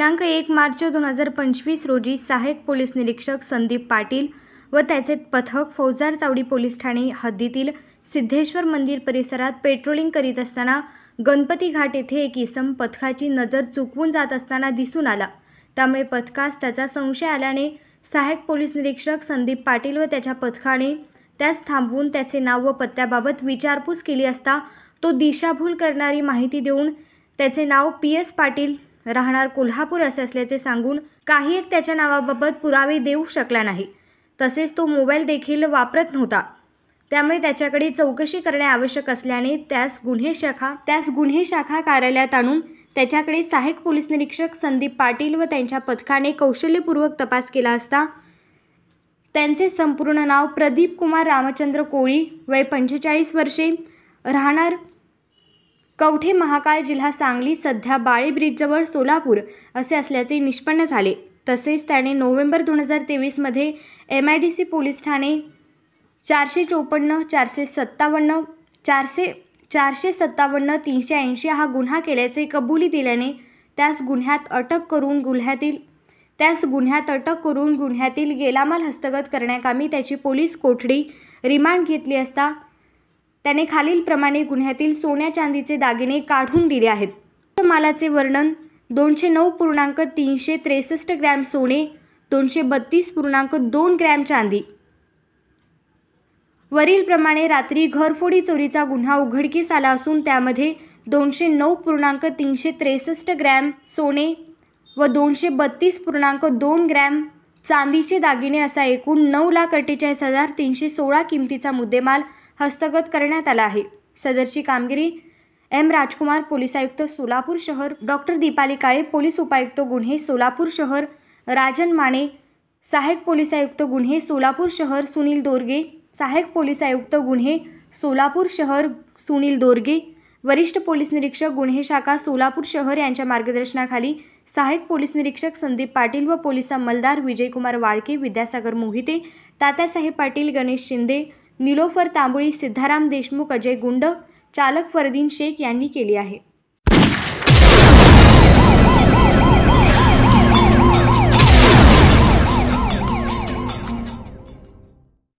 दिनांक 1 मार्च 2025 रोजी सहाय्यक पोलीस निरीक्षक संदीप पाटील व त्याचे पथक फौजदार चावडी पोलीस ठाणे हद्दीतील सिद्धेश्वर मंदिर परिसरात पेट्रोलिंग करीत असताना गणपती घाट येथे एक इसम पथकाची नजर चुकवून जात असताना दिसून आला। त्यामुळे पथकास त्याचा संशय आल्याने सहाय्यक पोलीस निरीक्षक संदीप पाटील व त्याच्या पथकाने त्यास थांबवून त्याचे नाव व पत्त्याबाबत विचारपूस केली असता तो दिशाभूल करणारी माहिती देऊन त्याचे नाव PS पाटील राहणार कोल्हापूर असे असल्याचे सांगून काही एक त्याच्या नावाबाबत पुरावे देऊ शकला नाही। तसेच तो मोबाईल देखील वापरत नव्हता। त्यामुळे त्याच्याकडे चौकशी करणे आवश्यक असल्याने त्यास गुन्हे शाखा कार्यालयात आणून त्याच्याकडे सहाय्यक पोलीस निरीक्षक संदीप पाटील व त्यांच्या पथकाने कौशल्यपूर्वक तपास केला असता त्यांचे संपूर्ण नाव प्रदीप कुमार रामचंद्र कोळी, वय 45 वर्षे, राहणार कवठे महाकाळ, जिल्हा सांगली, सध्या बाळे ब्रिजजवळ सोलापूर असे असल्याचे निष्पन्न झाले। तसेच त्याने नोव्हेंबर 2023 मध्ये MIDC पोलीस ठाणे 454, 457, 380 हा गुन्हा केल्याचे कबुली दिल्याने त्यास गुन्ह्यात अटक करून गुन्ह्यातील गेलामाल हस्तगत करण्याकामी त्याची पोलीस कोठडी रिमांड घेतली असता त्याने खालीलप्रमाणे गुन्ह्यातील सोन्या चांदीचे दागिने काढून दिले आहेत। मालाचे वर्णन 209.363 ग्रॅम सोने, 232.2 ग्रॅम चांदी। वरील प्रमाणे रात्री घरफोडी चोरीचा गुन्हा उघडकीस आला असून त्यामध्ये 209.363 ग्रॅम सोने व 232.2 ग्रॅम चांदीचे दागिने असा एकूण 9,48,316 किमतीचा मुद्देमाल हस्तगत करण्यात आला आहे। सदरची कामगिरी M राजकुमार, पोलीस आयुक्त सोलापूर शहर, डॉक्टर दीपाली काळे, पोलीस उपायुक्त गुन्हे सोलापूर शहर, राजन माने, सहाय्यक पोलीस आयुक्त गुन्हे सोलापूर शहर सुनील दोरगे, सहाय्यक पोलीस आयुक्त गुन्हे सोलापूर शहर सुनील दोरगे, वरिष्ठ पोलीस निरीक्षक गुन्हे शाखा सोलापूर शहर यांच्या मार्गदर्शनाखाली सहाय्यक पोलीस निरीक्षक संदीप पाटील व पोलीस अंमलदार विजयकुमार वाळके, विद्यासागर मोहिते, तात्यासाहेब पाटील, गणेश शिंदे, निलोफर तांबुळी, सिद्धाराम देशमुख, अजय गुंड, चालक फरदीन शेख यांनी केली आहे।